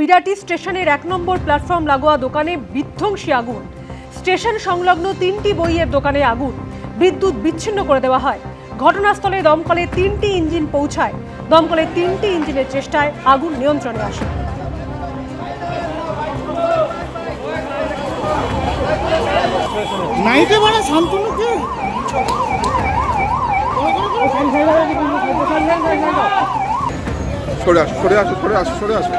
বিরাটি স্টেশনের 1 নম্বর প্ল্যাটফর্ম লাগোয়া দোকানে বিধ্বংসী আগুন। স্টেশন সংলগ্ন 3টি বইয়ের দোকানে আগুন। বিদ্যুৎ বিচ্ছিন্ন করে দেওয়া হয়। ঘটনাস্থলে দমকলের 3টি ইঞ্জিন পৌঁছায়। দমকলের 3টি ইঞ্জিনের চেষ্টায় আগুন নিয়ন্ত্রণে আসে। নাইটে বাড়া শান্তনুকে সরে আসো সরে আসো সরে আসো সরে আসো।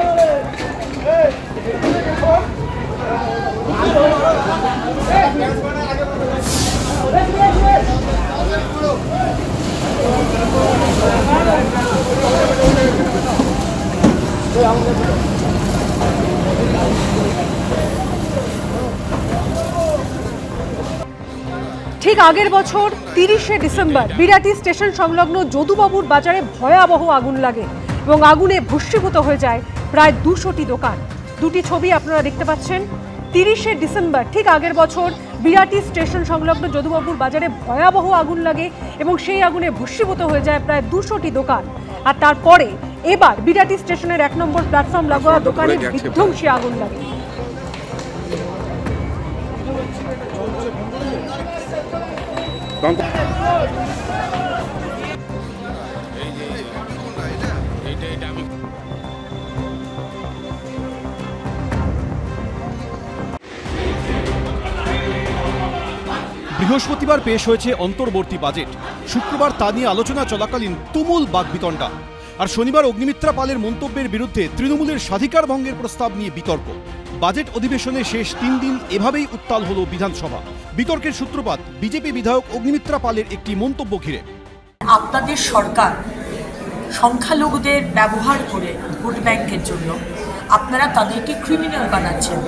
ঠিক আগের বছর 30শে ডিসেম্বর বিরাটি স্টেশন সংলগ্ন যদুবাবুর বাজারে ভয়াবহ আগুন লাগে এবং আগুনে ভস্মীভূত হয়ে যায় প্রায় 200টি দোকান। দুটি ছবি আপনারা দেখতে পাচ্ছেন। 30শে ডিসেম্বর ঠিক আগের বছর বিরাটি স্টেশন সংলগ্ন যদুবাবুর বাজারে ভয়াবহ আগুন লাগে এবং সেই আগুনে ভস্মীভূত হয়ে যায় প্রায় 200টি দোকান। আর তারপরে এবার বিরাটি স্টেশনের 1 নম্বর প্ল্যাটফর্ম লাগোয়া দোকানে বিধ্বংসী আগুন লাগে। বৃহস্পতিবার পেশ হয়েছে অন্তর্বর্তী বাজেট। শুক্রবার তা নিয়ে আলোচনা চলাকালীন তুমুল বাকবিতণ্ডা। আর শনিবার অগ্নিমিত্রা পালের মন্তব্যের বিরুদ্ধে তৃণমূলের স্বাধিকার ভঙ্গের প্রস্তাব নিয়ে বিতর্ক। বাজেট অধিবেশনের শেষ 3 দিন এভাবেই উত্তাল হলো বিধানসভা। বিতর্কের সূত্রপাত বিজেপি বিধায়ক অগ্নিমিত্রা পালের একটি মন্তব্য ঘিরে। আপনাদের সরকার সংখ্যালঘুদের ব্যবহার করে ভোট ব্যাংকের জন্য আপনারা তাদেরকে ক্রিমিনাল বানাচ্ছেন।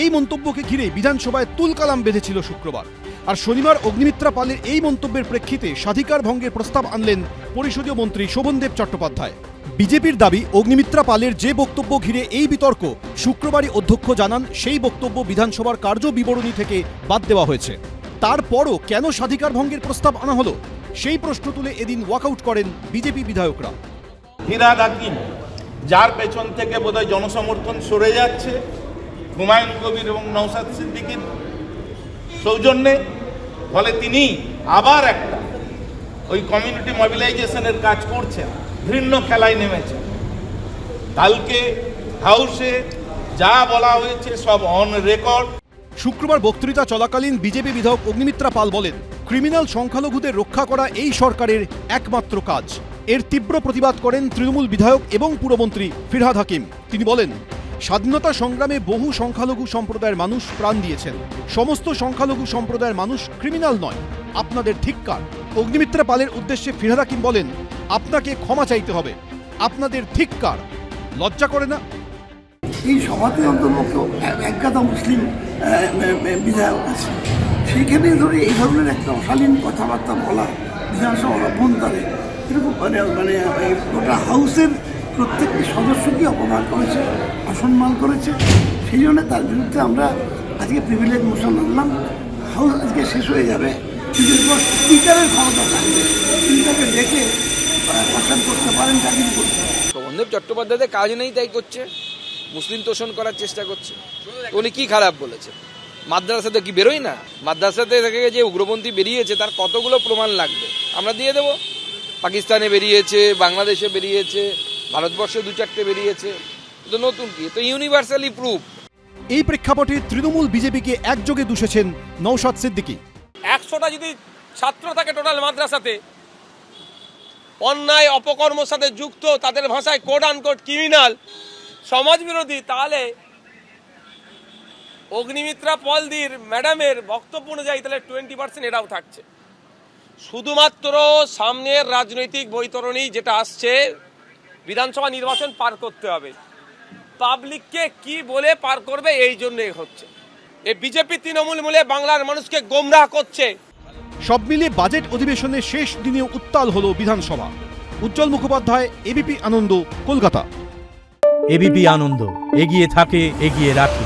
এই মন্তব্যকে ঘিরে বিধানসভায় তুলকালাম বেঁধেছিল শুক্রবার। আর শনিবার অগ্নিমিত্রা পালের এই মন্তব্যের প্রেক্ষিতে স্বাধিকার ভঙ্গের প্রস্তাব আনলেন পরিষদীয় মন্ত্রী শোভনদেব চট্টোপাধ্যায়। বিজেপির দাবি অগ্নিমিত্রা পালের যে বক্তব্য ঘিরে এই বিতর্ক, শুক্রবারই অধ্যক্ষ জানান সেই বক্তব্য বিধানসভার কার্য বিবরণী থেকে বাদ দেওয়া হয়েছে। তারপরও কেন স্বাধিকার ভঙ্গের প্রস্তাব আনা হলো, সেই প্রশ্ন তুলে এদিন ওয়াকআউট করেন বিজেপি বিধায়করা। ফিরহাদ হাকিম, যার পেছন থেকে বোধহয় জনসমর্থন সরে যাচ্ছে, হুমায়ুন কবির এবং নওশাদ সিদ্দিকীর সৌজন্যে, ফলে তিনি আবার একটা ওই কমিউনিটি মোবিলাইজেশনের কাজ করছেন, ঘৃণ্য খেলায় নেমেছেন। কালকে হাউসে যা বলা হয়েছে সব অন রেকর্ড। শুক্রবার বক্তৃতা চলাকালীন বিজেপি বিধায়ক অগ্নিমিত্রা পাল বলেন, ক্রিমিনাল সংখ্যালঘুদের রক্ষা করা এই সরকারের একমাত্র কাজ। এর তীব্র প্রতিবাদ করেন তৃণমূল বিধায়ক এবং পুরমন্ত্রী ফিরহাদ হাকিম। তিনি বলেন, স্বাধীনতা সংগ্রামে বহু সংখ্যালঘু সম্প্রদায়ের মানুষ প্রাণ দিয়েছেন। সমস্ত সংখ্যালঘু সম্প্রদায়ের মানুষ ক্রিমিনাল নয়। আপনাদের ধিক্কার। অগ্নিমিত্রা পালের উদ্দেশ্যে ফিরহাদ হাকিম বলেন, আপনাকে ক্ষমা চাইতে হবে। আপনাদের ধিক্কার। লজ্জা করে না? এই সভাতে অন্তর্ভুক্ত একগাদা মুসলিম বিধায়ক আছে, সেইখানে ধরে এই ধরনের একটা অশালীন কথাবার্তা বলা বিধানসভার অভ্যন্তরে এরকম মানে গোটা হাউসের প্রত্যেকটি সদস্যকে অপমান করেছে, অসম্মান করেছে। সেই জন্য তার বিরুদ্ধে আমরা আজকে প্রিভিলেজ মোশন আনলাম। হাউস আজকে শেষ হয়ে যাবে, কিন্তু এরপর স্পিকারের ক্ষমতা থাকবে, স্পিকারকে ডেকে অসান করতে পারেন, চাকরি করতে পারেন। শোভনদেব চট্টোপাধ্যায়ের কাজ নেই, তাই করছে, মুসলিম তোষণ করার চেষ্টা করছে। উনি কি খারাপ বলেছে? মাদ্রাসাতে কি বেরোয় না? মাদ্রাসাতে থেকে যে উগ্রপন্থী বেরিয়েছে তার কতগুলো প্রমাণ লাগবে, আমরা দিয়ে দেবো। পাকিস্তানে বেরিয়েছে, বাংলাদেশে বেরিয়েছে, ভারতবর্ষে 2-4টে বেরিয়েছে, তো নতুন কি? তো ইউনিভার্সালি প্রুফ। এই প্রেক্ষাপটে তৃণমূল বিজেপিকে একযোগে দুষেছেন নওশাদ সিদ্দিকী। 100টা যদি ছাত্র থাকে টোটাল মাদ্রাসাতে, অন্যায় অপকর্মের সাথে যুক্ত, তাদের ভাষায় কোড আনকোড ক্রিমিনাল, সমাজ বিরোধী, তাহলে অগ্নিমিত্রা পলদির ম্যাডামের বক্তব্য অনুযায়ী তাহলে 20% এরাও থাকছে। শুধুমাত্র সামনের রাজনৈতিক বৈতরণী যেটা আসছে, বিধানসভা নির্বাচন পার করতে হবে, পাবলিককে কি বলে পার করবে, এই জন্যই হচ্ছে। এই বিজেপি তৃণমূল মিলে বাংলার মানুষকে গোমরাহ করছে। সব মিলিয়ে বাজেট অধিবেশনের শেষ দিনেও উত্তাল হলো বিধানসভা। উজ্জ্বল মুখোপাধ্যায়, এবিপি আনন্দ, কলকাতা। এবিপি আনন্দ, এগিয়ে থাকে, এগিয়ে রাখে।